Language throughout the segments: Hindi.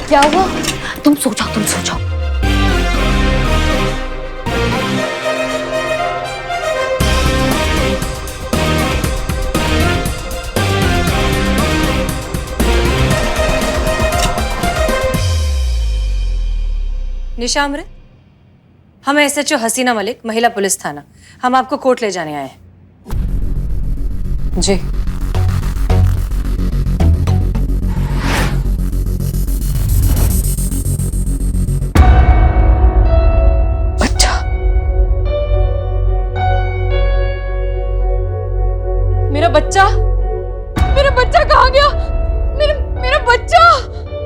क्या हुआ? तुम सो जाओ, तुम सो जाओ। निशा अमृत, हम एसएचओ हसीना मलिक, महिला पुलिस थाना, हम आपको कोर्ट ले जाने आए हैं। जी। बच्चा, मेरा बच्चा, मेरा बच्चा कहाँ गया? मेरा बच्चा,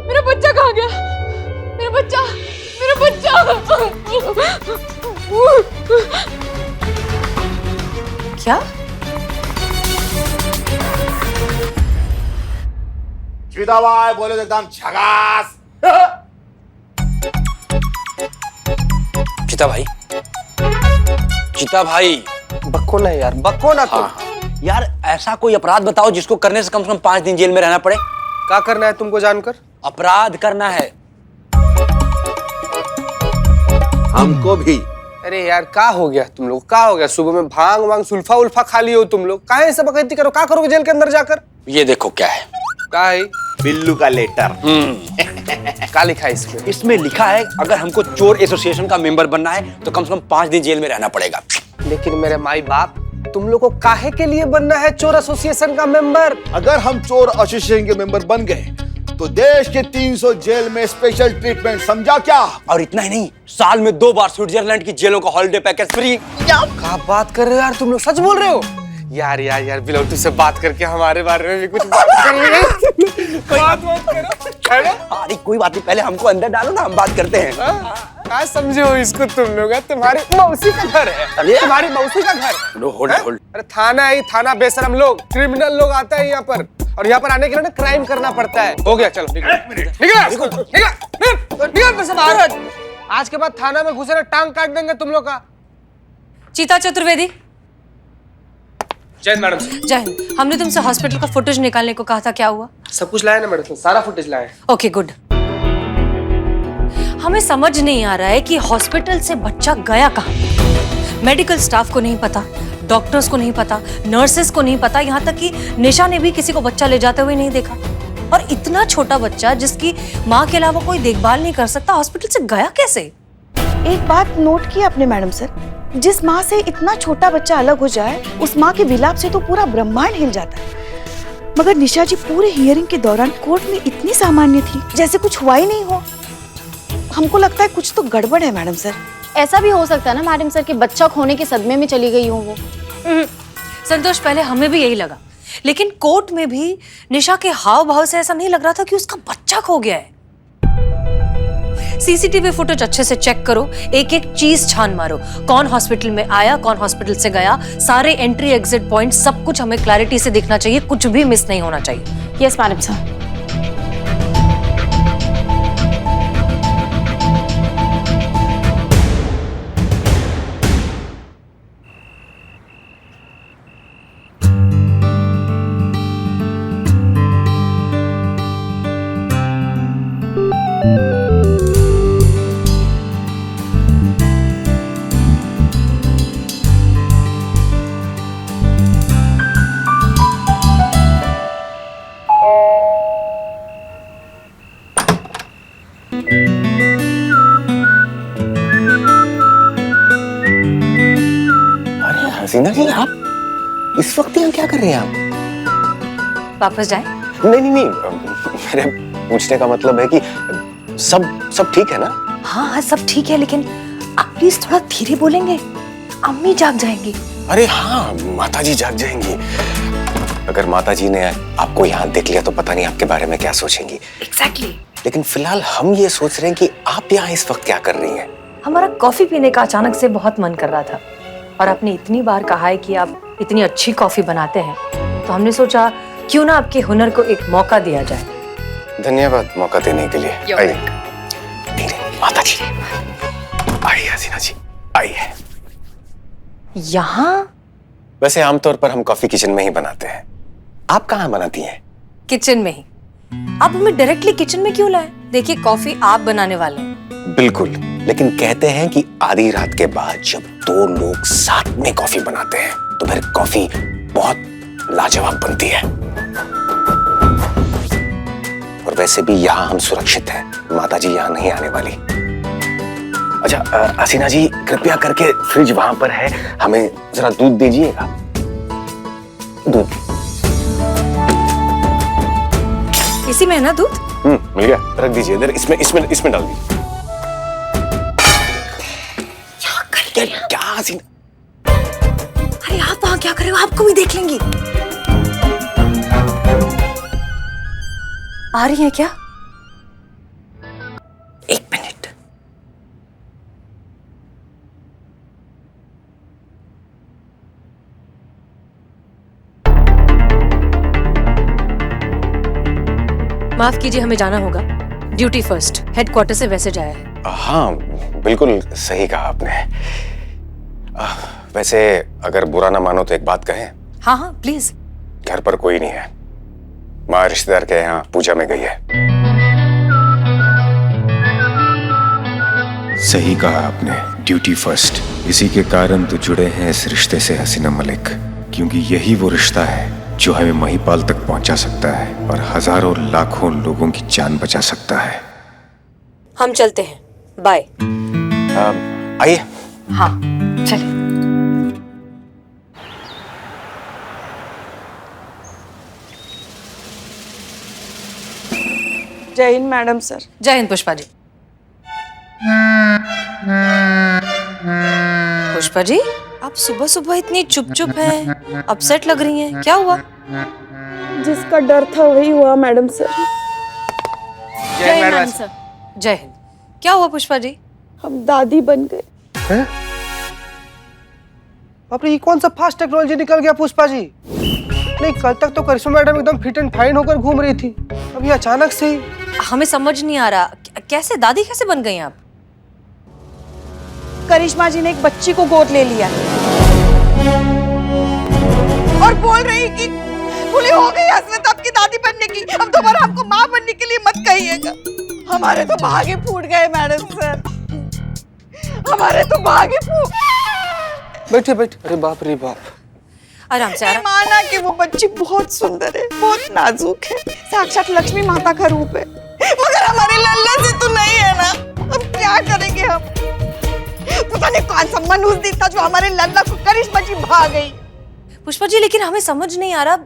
मेरा बच्चा कहाँ गया? मेरा बच्चा, मेरा बच्चा। क्या? चिता भाई बोले तो एकदम झकास। चिता भाई, चिता भाई, बक्को ना यार, बक्को ना तुम। हाँ। यार ऐसा कोई अपराध बताओ जिसको करने से कम 5 दिन जेल में रहना पड़े। क्या करना है तुमको जानकर? अपराध करना है हमको भी। अरे यार क्या हो गया तुम लोग? क्या हो गया? सुबह में भांग वांग सुल्फा उल्फा खा लिए हो तुम लोग? काहे ऐसा बकैती करो? क्या करोगे जेल के अंदर जाकर? ये देखो क्या है। क्या है? बिल्लू का लेटर। क्या लिखा है इसमें? इसमें लिखा है अगर हमको चोर एसोसिएशन का मेंबर बनना है तो कम से कम 5 दिन जेल में रहना पड़ेगा। लेकिन मेरे माई बाप, तुम लोग को काहे के लिए बनना है चोर एसोसिएशन का मेंबर? अगर हम चोर एसोसिएशन के मेंबर बन गए तो देश के 300 जेल में स्पेशल ट्रीटमेंट, समझा क्या? और इतना ही नहीं, साल में 2 बार स्विट्जरलैंड की जेलों का हॉलिडे पैकेज फ्री। क्या बात कर रहे हो यार तुम लोग? सच बोल रहे हो? यार यार यार बिलौटू से बात करके हमारे बारे में भी कुछ बात कर रहे हैं। बात करो। अरे कोई बात नहीं, पहले हमको अंदर डालो ना, हम बात करते हैं। क्या समझे हो इसको तुम लोग? तुम्हारी मौसी का घर है। अरे तुम्हारी मौसी का घर। होल्ड। अरे थाना है, थाना बेशरम लोग, क्रिमिनल लोग आता है यहाँ पर, और यहाँ पर आने के लिए ना क्राइम करना पड़ता है। हो गया, चलो निकल से बाहर। आज के बाद थाना में घुसे ना टांग काट देंगे तुम लोग का। चीता चतुर्वेदी। जय मैडम। जय हिंद। हमने तुमसे हॉस्पिटल का फुटेज निकालने को कहा था, क्या हुआ? सब कुछ लाया ना मैडम, सारा फुटेज लाया। Okay good. हमें समझ नहीं आ रहा है कि हॉस्पिटल से बच्चा गया कहाँ। मेडिकल स्टाफ को नहीं पता, डॉक्टर्स को नहीं पता, नर्सेस को नहीं पता, यहाँ तक कि निशा ने भी किसी को बच्चा ले जाते हुए नहीं देखा। और इतना छोटा बच्चा जिसकी माँ के अलावा कोई देखभाल नहीं कर सकता, हॉस्पिटल से गया कैसे? एक बात नोट की आपने मैडम सर, जिस माँ से इतना छोटा बच्चा अलग हो जाए, उस माँ के विलाप से तो पूरा ब्रह्मांड हिल जाता है। मगर निशा जी पूरे हियरिंग के दौरान कोर्ट में इतनी सामान्य थी, जैसे कुछ हुआ ही नहीं हो। हमको लगता है कुछ तो गड़बड़ है मैडम सर। ऐसा भी हो सकता है ना मैडम सर कि बच्चा खोने के सदमे में चली गई हो वो। संतोष, पहले हमें भी यही लगा, लेकिन कोर्ट में भी निशा के हाव भाव से ऐसा नहीं लग रहा था कि उसका बच्चा खो गया है। सीसीटीवी फुटेज अच्छे से चेक करो, एक एक चीज छान मारो, कौन हॉस्पिटल में आया, कौन हॉस्पिटल से गया, सारे एंट्री एग्जिट पॉइंट, सब कुछ हमें क्लैरिटी से दिखना चाहिए, कुछ भी मिस नहीं होना चाहिए। Yes madam sir. Hasina ji, आप इस वक्त यहाँ क्या कर रहे हैं आप? वापस जाएं? नहीं, मेरे पूछने का मतलब है कि सब ठीक है ना? हाँ हाँ सब ठीक है, लेकिन आप प्लीज थोड़ा धीरे बोलेंगे, अम्मी जाग जाएंगी। अरे हाँ, माताजी जाग जाएंगी। अगर माताजी ने आपको यहाँ देख लिया तो पता नहीं आपके बारे में क्या सोचेंगी। एग्जैक्टली। लेकिन फिलहाल हम ये सोच रहे हैं कि आप यहाँ इस वक्त क्या कर रही हैं? हमारा कॉफी पीने का अचानक से बहुत मन कर रहा था, और आपने इतनी बार कहा है कि आप इतनी अच्छी कॉफी बनाते हैं, तो हमने सोचा क्यों ना आपके हुनर को एक मौका दिया जाए। धन्यवाद मौका देने के लिए। आइए माताजी, आइए हसीना जी, आइए। यहाँ? वैसे आमतौर पर हम कॉफी किचन में ही बनाते हैं। आप कहाँ बनाती हैं? किचन में ही। आप हमें डायरेक्टली किचन में क्यों लाए? देखिए कॉफी आप बनाने वाले हैं। बिल्कुल, लेकिन कहते हैं कि आधी रात के बाद जब दो लोग साथ में कॉफी बनाते हैं तो फिर कॉफी बहुत लाजवाब बनती है। और वैसे भी यहाँ हम सुरक्षित हैं, माताजी यहाँ नहीं आने वाली। अच्छा हसीना जी, कृपया करके फ्रिज वहां पर है, हमें जरा दूध दीजिएगा। दूध इसी में है ना दूध? मिल गया, रख दीजिए इधर, इसमें डाल दीजिए। क्या हसीना? अरे आप वहां क्या कर रहे हो? आपको भी देख लेंगी। आ रही है क्या? एक मिनट। माफ कीजिए, हमें जाना होगा। Duty first. हेडक्वार्टर से मैसेज आया है। हाँ, बिल्कुल सही कहा आपने। वैसे अगर बुरा ना मानो तो एक बात कहें? हाँ हाँ प्लीज। घर पर कोई नहीं है, माँ रिश्तेदार के यहाँ पूजा में गई है। सही कहा आपने, ड्यूटी फर्स्ट। इसी के कारण तो जुड़े हैं इस रिश्ते से हसीना मलिक, क्योंकि यही वो रिश्ता है जो हमें महिपाल तक पहुंचा सकता है और हजारों लाखों लोगों की जान बचा सकता है। हम चलते हैं, बाय। आइए। हाँ चलिए। जय हिंद मैडम सर। जय हिंद पुष्पा जी। पुष्पा जी, आप सुबह सुबह इतनी चुप चुप हैं, अपसेट लग रही हैं, क्या हुआ? जिसका डर था वही हुआ मैडम सर। जय हिंद मैडम सर। जय हिंद। क्या हुआ पुष्पा जी? हम दादी बन गए। बाप रे, ये कौन सा फास्ट टेक्नोलॉजी निकल गया पुष्पा जी? नहीं, कल तक तो करिश्मा मैडम एकदम फिट एंड फाइन होकर घूम रही थी, अभी अचानक से ही। हमें समझ नहीं आ रहा, कैसे दादी कैसे बन गई आप? करिश्मा जी ने एक बच्ची को गोद ले लिया और बोल रही कि भूली हो गई हसरत आपकी दादी बनने की, अब दोबारा हमको माँ बनने के लिए मत कहिएगा। हमारे तो भागे फूट गए मैडम सर, हमारे तो भागे फूट। बैठे बैठे। अरे बाप रे बाप। आराम से, आराम। माना कि वो बच्ची बहुत सुंदर है, बहुत नाजुक है, साक्षात लक्ष्मी माता का रूप है, मगर हमारे लल्ला से तो नहीं है ना। अब क्या करेंगे हम? पता नहीं कौन सा मनुष्य था जो हमारे लल्ला को करिश्मा जी भाग गई। पुष्पा जी, लेकिन हमें समझ नहीं आ रहा,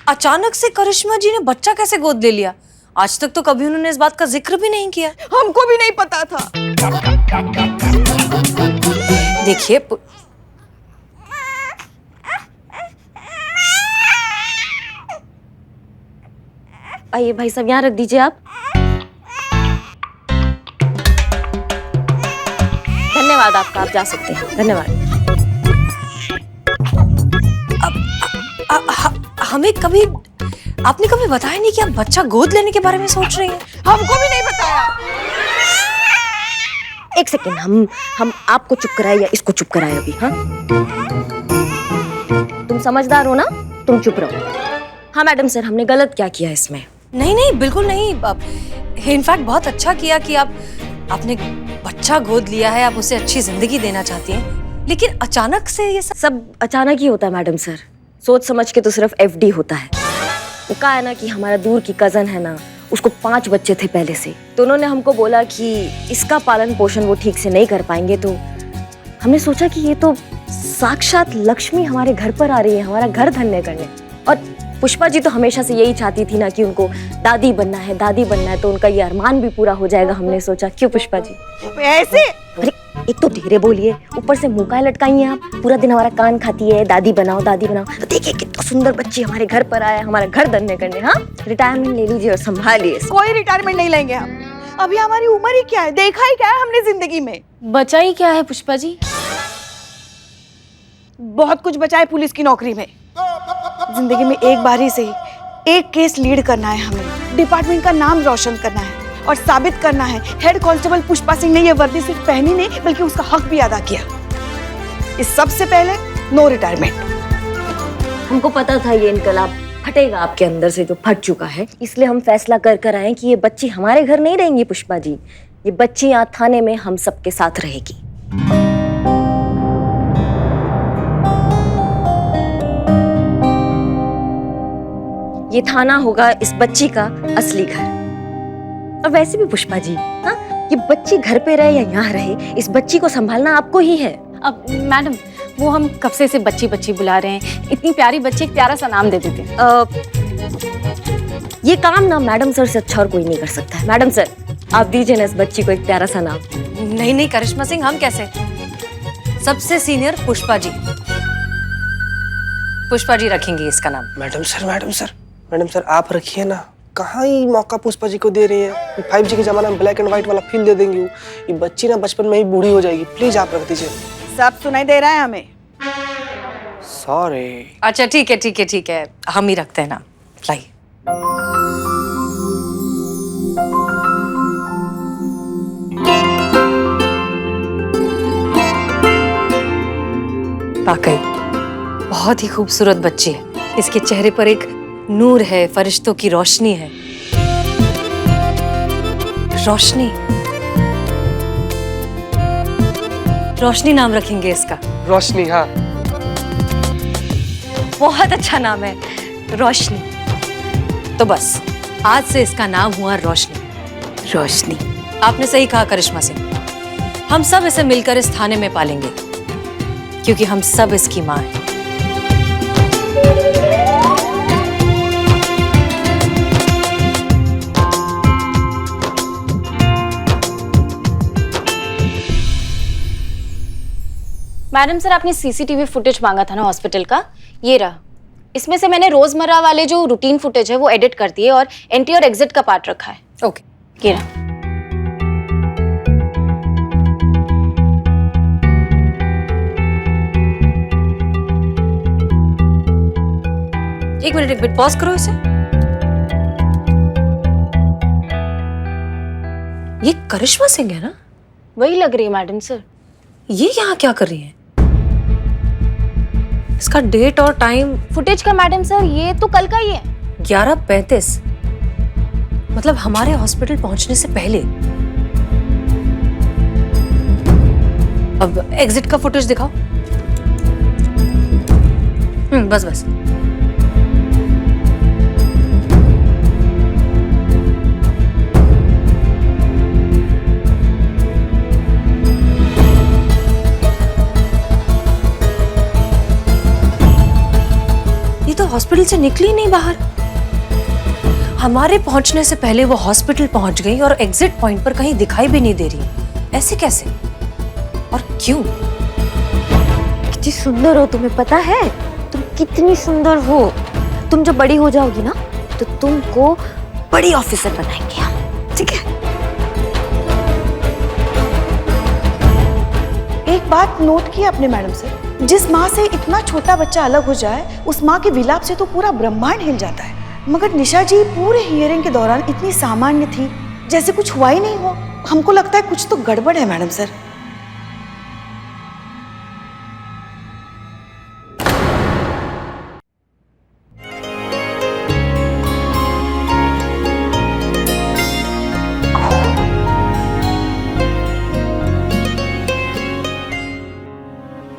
अचानक से करिश्मा जी ने बच्चा कैसे गोद ले लिया? आज तक तो कभी उन्होंने इस बात का जिक्र भी नहीं किया। हमको भी नहीं पता था। देखिए आइए भाई साहब, यहाँ रख दीजिए आप। धन्यवाद आपका, आप जा सकते हैं। धन्यवाद। हमें कभी आपने कभी बताया नहीं कि आप बच्चा गोद लेने के बारे में सोच रही हैं? हमको भी नहीं बताया। एक सेकेंड, हम आपको चुप कराए या इसको चुप कराए अभी? हाँ, तुम समझदार हो ना, तुम चुप रहो। हाँ मैडम सर, हमने गलत क्या किया इसमें? नहीं नहीं, बिल्कुल नहीं। इनफैक्ट बहुत अच्छा किया कि आपने बच्चा गोद लिया है, आप उसे अच्छी जिंदगी देना चाहती हैं। लेकिन अचानक से ये सब अचानक ही होता है मैडम सर, सोच समझ के तो सिर्फ एफडी होता है। वो कहा है ना कि हमारा दूर की कजन है ना, उसको 5 बच्चे थे पहले से, तो उन्होंने हमको बोला कि इसका पालन पोषण वो ठीक से नहीं कर पाएंगे, तो हमने सोचा कि ये तो साक्षात लक्ष्मी हमारे घर पर आ रही है, हमारा घर धन्य करने। और पुष्पा जी तो हमेशा से यही चाहती थी ना कि उनको दादी बनना है, दादी बनना है, तो उनका ये अरमान भी पूरा हो जाएगा, हमने सोचा। क्यों पुष्पा जी? ऐसे? अरे एक तो धीरे बोलिए, ऊपर से मुंह का लटकाई हैं आप, पूरा दिन हमारा कान खाती है, दादी बनाओ दादी बनाओ। तो देखिए कितना सुंदर बच्ची हमारे घर पर आया, हमारा घर धन्य करने। हाँ, रिटायरमेंट ले लीजिए और संभालिए। कोई रिटायरमेंट नहीं लेंगे हम। अभी हमारी उम्र ही क्या है, देखा ही क्या है हमने जिंदगी में। बचा ही क्या है पुष्पा जी? बहुत कुछ बचा है पुलिस की नौकरी में। जिंदगी में एक बारी से एक केस लीड करना है हमें, डिपार्टमेंट का नाम रोशन करना है और साबित करना है हेड कांस्टेबल पुष्पा सिंह ने ये वर्दी सिर्फ पहनी नहीं बल्कि उसका हक भी अदा किया। इस सबसे पहले नो रिटायरमेंट। हमको पता था ये इनकलाब फटेगा आपके अंदर से जो फट चुका है। इसलिए हम फैसला कर कर आए कि ये बच्ची हमारे घर नहीं रहेंगी पुष्पा जी, ये बच्ची यहाँ थाने में हम सबके साथ रहेगी। ये थाना होगा इस बच्ची का असली घर। और वैसे भी पुष्पा जी, हाँ, ये बच्ची घर पे रहे या यहाँ रहे, इस बच्ची को संभालना आपको ही है। अब मैडम, वो हम कब से इसे बच्ची बच्ची बुला रहे हैं, इतनी प्यारी बच्ची, एक प्यारा सा नाम दे देते। ये काम ना मैडम सर से अच्छा और कोई नहीं कर सकता है। मैडम सर, आप दीजिए ना इस बच्ची को एक प्यारा सा नाम। नहीं नहीं करिश्मा सिंह, हम कैसे? सबसे सीनियर पुष्पा जी, पुष्पा जी रखेंगे इसका नाम। मैडम सर आप रखिए ना, कहाँ ही मौका पुष्पा जी को दे रही है। 5G के जमाना में ब्लैक एंड व्हाइट वाला फील दे देंगे। ये बच्ची ना बचपन में ही बूढ़ी हो जाएगी, प्लीज आप रख दीजिए। सब सुनाई दे रहा है हमें। सॉरी। अच्छा ठीक है ठीक है ठीक है, हम ही रखते हैं नाम। लाइए। वाकई बहुत ही खूबसूरत बच्ची है। इसके चेहरे पर एक नूर है, फरिश्तों की रोशनी है। रोशनी, रोशनी नाम रखेंगे इसका। रोशनी, हाँ बहुत अच्छा नाम है, रोशनी। तो बस आज से इसका नाम हुआ रोशनी। रोशनी। आपने सही कहा करिश्मा सिंह, हम सब इसे मिलकर इस थाने में पालेंगे, क्योंकि हम सब इसकी माँ हैं। मैडम सर, आपने सीसीटीवी फुटेज मांगा था ना हॉस्पिटल का, ये रहा। इसमें से मैंने रोजमर्रा वाले जो रूटीन फुटेज है वो एडिट कर दिए और एंट्री और एग्जिट का पार्ट रखा है। ओके, ये रहा। एक मिनट पॉज करो इसे। ये करिश्मा सिंह है ना? वही लग रही है मैडम सर। ये यहाँ क्या कर रही है? इसका डेट और टाइम फुटेज का मैडम सर, ये तो कल का ही है। 11:35, मतलब हमारे हॉस्पिटल पहुंचने से पहले। अब एग्जिट का फुटेज दिखाओ। बस बस। ये तो हॉस्पिटल से निकली नहीं बाहर। हमारे पहुंचने से पहले वो हॉस्पिटल पहुंच गई और एग्जिट पॉइंट पर कहीं दिखाई भी नहीं दे रही। ऐसे कैसे और क्यों? कितनी सुंदर हो, तुम्हें पता है? तुम कितनी सुंदर हो। तुम जब बड़ी हो जाओगी ना तो तुमको बड़ी ऑफिसर बनाएंगे हम, ठीक है? एक बात नोट की आपने मैडम सर, जिस माँ से इतना छोटा बच्चा अलग हो जाए, उस माँ के विलाप से तो पूरा ब्रह्मांड हिल जाता है। मगर निशा जी पूरे हियरिंग के दौरान इतनी सामान्य थी, जैसे कुछ हुआ ही नहीं हो। हमको लगता है कुछ तो गड़बड़ है मैडम सर।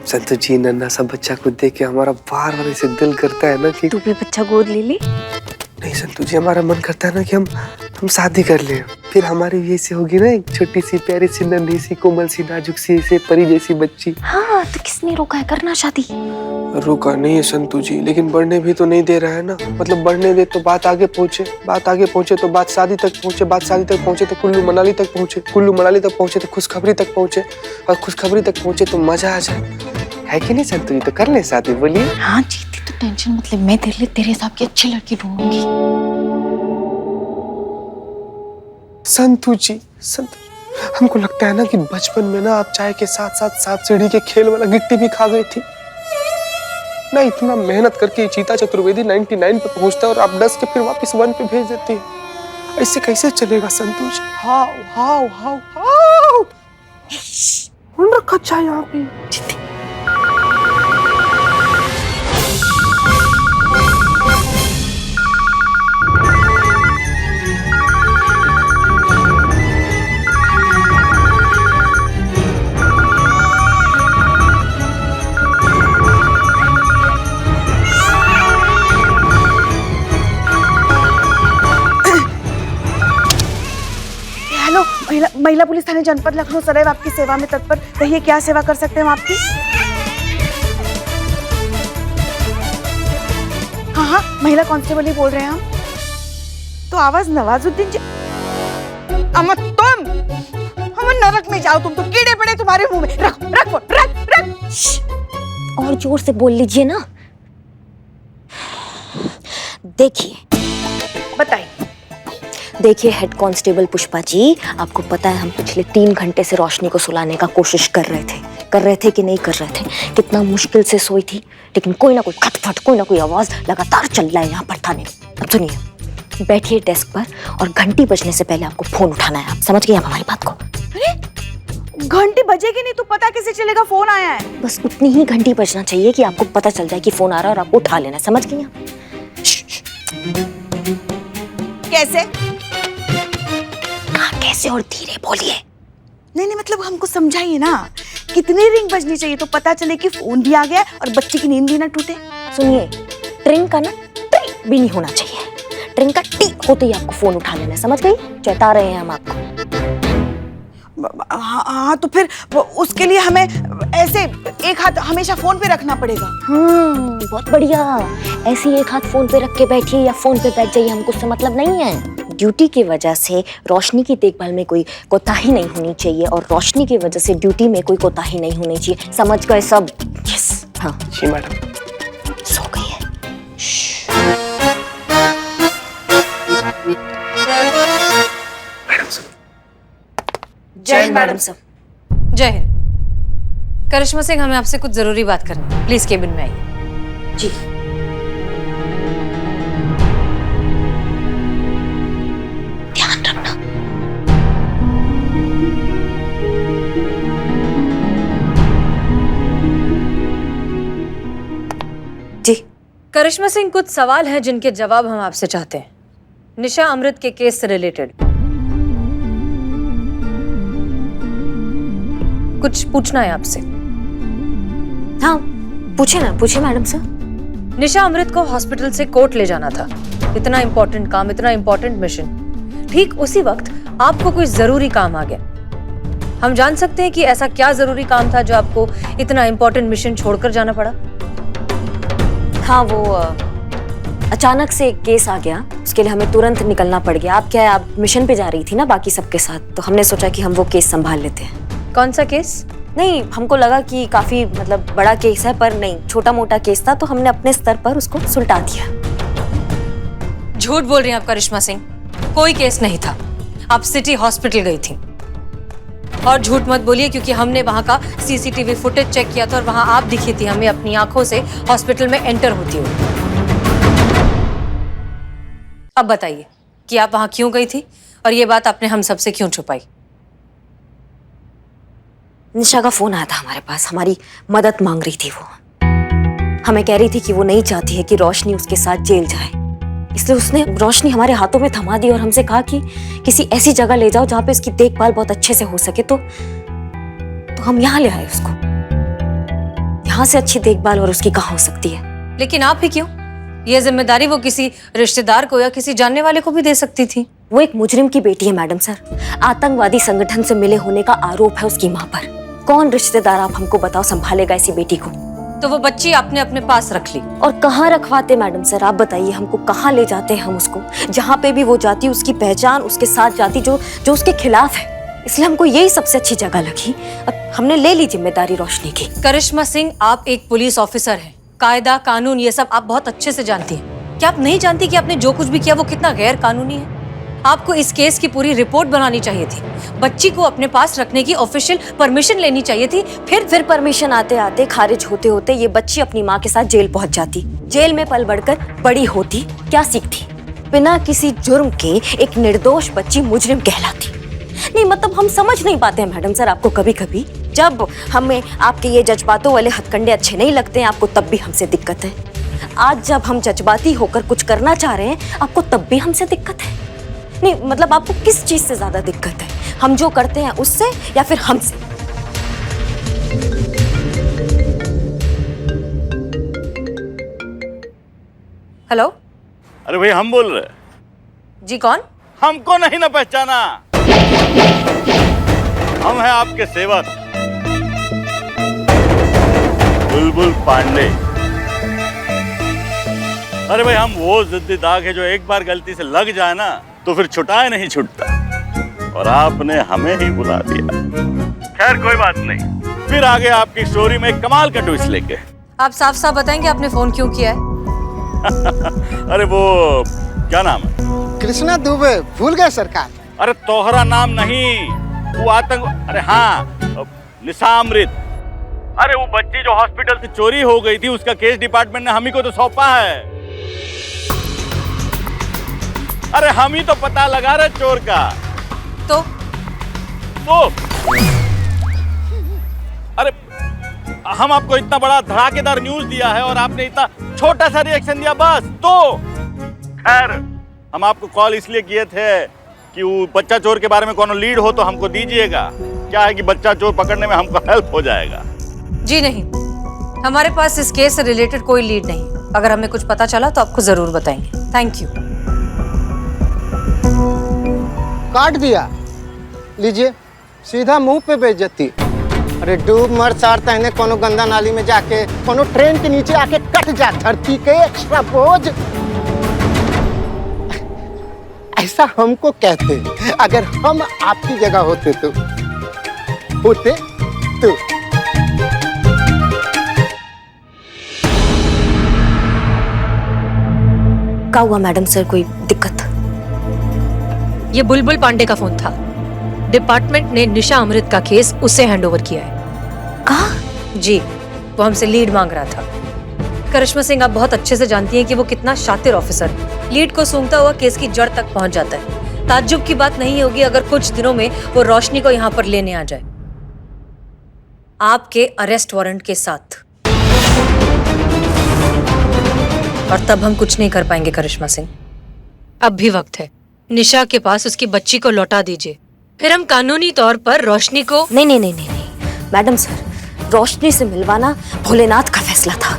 संतु जी, नन्हा सा बच्चा को देख के हमारा बार बार ऐसे दिल करता है ना कि तू भी बच्चा गोद ले ली। नहीं संतु जी, हमारा मन करता है ना कि हम शादी कर लें। फिर हमारी भी ऐसे होगी ना एक छोटी सी प्यारी सी नन्ही सी कोमल सी नाजुक सी ऐसे परी जैसी बच्ची। हाँ, तो किसने रोका है करना शादी? रुका नहीं है संतु जी, लेकिन बढ़ने भी तो नहीं दे रहा है ना। मतलब बढ़ने दे तो बात आगे पहुंचे, बात आगे पहुंचे तो बात शादी तक पहुंचे, बात शादी तक पहुंचे तो कुल्लू मनाली तक पहुंचे, कुल्लू मनाली तक पहुंचे तो खुशखबरी तक पहुंचे, और खुशखबरी तक पहुंचे तो मजा आ जाए। है कि नहीं संतु जी? तो कर ले शादी, बोलिए। हाँ जीती तो टेंशन मतलब, मैं तेरे लिए तेरे हिसाब की अच्छी लड़की ढूंढूंगी। संतु जी, हमको लगता है ना कि बचपन में ना आप चाय के साथ साथ 7 सीढ़ी के खेल वाला गिट्टी भी खा गई थी ना। इतना मेहनत करके चीता चतुर्वेदी 99 पे पहुंचता है और आप 10 के फिर वापस 1 पे भेज देती है। ऐसे कैसे चलेगा संतु जी? हाउ हाउ हाउ हाउ कौन रखा चाय यहाँ पे? महिला पुलिस थाने जनपद लखनऊ सदैव आपकी सेवा में तत्पर। कहिए क्या सेवा कर सकते हैं हम आपकी? हाँ हाँ, महिला कांस्टेबल ही बोल रहे हैं हम। तो आवाज नवाजुद्दीन जी। अम्मा तुम, हम नरक में जाओ, तुम तो कीड़े पड़े तुम्हारे मुंह में। रख रख फोन, रख रख। और जोर से बोल लीजिए ना। देखिए बताइए। देखिए हेड कांस्टेबल पुष्पा जी, आपको पता है हम पिछले 3 घंटे से रोशनी को सुलाने का कोशिश कर रहे थे कि नहीं कर रहे थे। कितना मुश्किल से सोई थी, लेकिन कोई ना कोई खटखट, कोई ना कोई आवाज लगातार चल रहा है यहाँ पर थाने में। अब सुनिए, बैठिए डेस्क पर और घंटी बजने से पहले आपको फोन उठाना है। आप समझ गए आप हमारी बात को? अरे घंटी बजेगी नहीं तो पता कैसे चलेगा फोन आया है? बस उतनी ही घंटी बजना चाहिए कि आपको पता चल जाए कि फोन आ रहा है और आपको उठा लेना। समझ गई आप? कैसे? कैसे और धीरे बोलिए। नहीं मतलब हमको समझाइए ना, कितनी रिंग बजनी चाहिए तो पता चले कि फोन भी आ गया और बच्चे की नींद भी ना टूटे? सुनिए, ट्रिंग का ना ट्री भी नहीं होना चाहिए। ट्रिंग का टी होते ही आपको फोन उठा लेना। समझ गई? चेता रहे हैं हम आपको। हाँ तो फिर उसके लिए हमें ऐसे एक हाथ हमेशा फोन पे रखना पड़ेगा। बहुत बढ़िया। ऐसे ही एक हाथ फोन पे रख के बैठिए या फोन पे बैठ जाइए, हमको उससे मतलब नहीं है। ड्यूटी की वजह से रोशनी की देखभाल में कोई कोताही नहीं होनी चाहिए और रोशनी की वजह से ड्यूटी में कोई कोताही नहीं होनी चाहिए। समझ गए सब? यस। हाँ जी मैडम। सो गई है। जय हिंद मैडम सर। जय हिंद। करिश्मा सिंह, हमें आपसे कुछ जरूरी बात करनी है। प्लीज केबिन में आइए। जी। ध्यान रखना। जी। करिश्मा सिंह, कुछ सवाल हैं जिनके जवाब हम आपसे चाहते हैं, निशा अमृत के केस से रिलेटेड। कुछ पूछना है आपसे। हाँ पूछे ना, पूछे मैडम सर। निशा अमृत को हॉस्पिटल से कोर्ट ले जाना था। इतना इंपॉर्टेंट काम, इतना इंपॉर्टेंट मिशन। ठीक उसी वक्त आपको कोई जरूरी काम आ गया। हम जान सकते हैं कि ऐसा क्या जरूरी काम था जो आपको इतना इंपॉर्टेंट मिशन छोड़कर जाना पड़ा? हाँ वो अचानक से एक केस आ गया, उसके लिए हमें तुरंत निकलना पड़ गया। आप मिशन पे जा रही थी ना बाकी सबके साथ, तो हमने सोचा कि हम वो केस संभाल लेते हैं। कौन सा केस? नहीं, हमको लगा कि काफी मतलब बड़ा केस है, पर नहीं, छोटा मोटा केस था, तो हमने अपने स्तर पर उसको सुलटा दिया। झूठ बोल रही हैं आप करिश्मा सिंह, कोई केस नहीं था। आप सिटी हॉस्पिटल गई थी। और झूठ मत बोलिए, क्योंकि हमने वहां का सीसीटीवी फुटेज चेक किया था और वहां आप दिखी थी हमें अपनी आंखों से हॉस्पिटल में एंटर होती हुई। अब बताइए कि आप वहां क्यों गई थी और ये बात आपने हम सबसे क्यों छुपाई? निशा का फोन आया था हमारे पास, हमारी मदद मांग रही थी। वो हमें कह रही थी कि वो नहीं चाहती है कि रोशनी उसके साथ जेल जाए, इसलिए उसने रोशनी हमारे हाथों में थमा दी और हमसे कहा कि किसी ऐसी जगह ले जाओ जहाँ पे उसकी देखभाल बहुत अच्छे से हो सके। तो हम यहाँ ले आए उसको। यहाँ से अच्छी देखभाल और उसकी कहाँ हो सकती है? लेकिन आप ही क्यों? ये जिम्मेदारी वो किसी रिश्तेदार को या किसी जानने वाले को भी दे सकती थी। वो एक मुजरिम की बेटी है मैडम सर। आतंकवादी संगठन से मिले होने का आरोप है उसकी माँ पर। कौन रिश्तेदार, आप हमको बताओ, संभालेगा ऐसी बेटी को? तो वो बच्ची आपने अपने पास रख ली। और कहाँ रखवाते मैडम सर, आप बताइए हमको, कहाँ ले जाते हैं हम उसको? जहाँ पे भी वो जाती उसकी पहचान उसके साथ जाती जो उसके खिलाफ है। इसलिए हमको यही सबसे अच्छी जगह लगी। अब हमने ले ली जिम्मेदारी रोशनी की। करिश्मा सिंह, आप एक पुलिस ऑफिसर हैं। कायदा कानून ये सब आप बहुत अच्छे से जानती हैं। क्या आप नहीं जानती कि आपने जो कुछ भी किया वो कितना गैर कानूनी है? आपको इस केस की पूरी रिपोर्ट बनानी चाहिए थी। बच्ची को अपने पास रखने की ऑफिशियल परमिशन लेनी चाहिए थी। फिर परमिशन आते आते खारिज होते होते ये बच्ची अपनी माँ के साथ जेल पहुंच जाती। जेल में पल बढ़कर बड़ी होती, क्या सीखती? बिना किसी जुर्म के एक निर्दोष बच्ची मुजरिम कहलाती। नहीं मतलब हम समझ नहीं पाते हैं मैडम सर आपको। कभी कभी जब हमें आपके ये जज्बातों वाले हथकंडे अच्छे नहीं लगते हैं आपको, तब भी हमसे दिक्कत है। आज जब हम जज्बाती होकर कुछ करना चाह रहे हैं आपको, तब भी हमसे दिक्कत है। नहीं मतलब आपको किस चीज से ज्यादा दिक्कत है, हम जो करते हैं उससे या फिर हमसे? हेलो। अरे भाई हम बोल रहे। जी कौन? हमको नहीं ना पहचाना? हम हैं आपके सेवक बुलबुल पांडे। अरे भाई, हम वो जिद्दी दाग है जो एक बार गलती से लग जाए ना तो फिर छुटाए नहीं छूटता, और आपने हमें ही बुला दिया। खैर कोई बात नहीं, फिर आगे आपकी स्टोरी में एक कमाल का ट्विस्ट लेके। आप साफ साफ बताएंगे आपने फोन क्यों किया है? अरे वो क्या नाम है? कृष्णा दुबे, भूल गए सरकार? अरे तोहरा नाम नहीं, वो आतंक, अरे हाँ, निशामृत। अरे वो बच्ची जो हॉस्पिटल से चोरी हो गई थी, उसका केस डिपार्टमेंट ने हम ही को तो सौंपा है। अरे हम ही तो पता लगा रहे चोर का। तो अरे हम आपको इतना बड़ा धड़ाकेदार न्यूज दिया है और आपने इतना छोटा सा रिएक्शन दिया, बस। तो खैर, हम आपको कॉल इसलिए किए थे कि वो बच्चा चोर के बारे में कोनो लीड हो तो हमको दीजिएगा। क्या है कि बच्चा चोर पकड़ने में हमको हेल्प हो जाएगा। जी नहीं, हमारे पास इस केस से रिलेटेड कोई लीड नहीं। अगर हमें कुछ पता चला तो आपको जरूर बताएंगे। Thank you. काट दिया, लीजिए, सीधा मुंह पे बेइज्जती। अरे डूब मर सारता है, कोनो गंदा नाली में जाके, कोनो ट्रेन के नीचे आके कट जा, धरती के एक्स्ट्रा बोझ। ऐसा हमको कहते, अगर हम आपकी जगह होते तो क्या हुआ मैडम सर, कोई दिक्कत? ये बुलबुल पांडे का फोन था। डिपार्टमेंट ने निशा अमृत का केस उसे हैंडओवर किया है। कहा? जी, वो हमसे लीड मांग रहा था। करिश्मा सिंह, आप बहुत अच्छे से जानती हैं कि वो कितना शातिर ऑफिसर है। लीड को सूंघता हुआ केस की जड़ तक पहुंच जाता है। ताज्जुब की बात नहीं होगी अगर कुछ दिनों में वो रोशनी को यहाँ पर लेने आ जाए, आपके अरेस्ट वारंट के साथ। और तब हम कुछ नहीं कर पाएंगे करिश्मा सिंह। अब भी वक्त है, निशा के पास उसकी बच्ची को लौटा दीजिए, फिर हम कानूनी तौर पर रोशनी को। नहीं नहीं नहीं नहीं मैडम सर, रोशनी से मिलवाना भोलेनाथ का फैसला था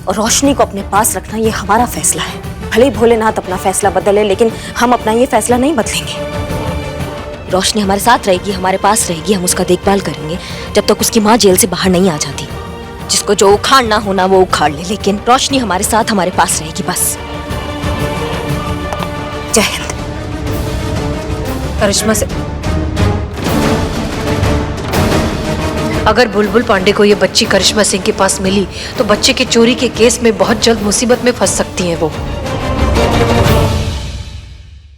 और रोशनी को अपने पास रखना ये हमारा फैसला है। भले ही भोलेनाथ अपना फैसला बदले, लेकिन हम अपना ये फैसला नहीं बदलेंगे। रोशनी हमारे साथ रहेगी, हमारे पास रहेगी, हम उसका देखभाल करेंगे जब तक उसकी माँ जेल से बाहर नहीं आ जाती। जिसको जो उखाड़ना होना वो उखाड़ ले, लेकिन रोशनी हमारे साथ, हमारे पास रहेगी, बस। जय हिंद। करिश्मा से अगर बुलबुल पांडे को ये बच्ची करिश्मा सिंह के पास मिली तो बच्चे के चोरी के केस में बहुत जल्द मुसीबत में फंस सकती है वो।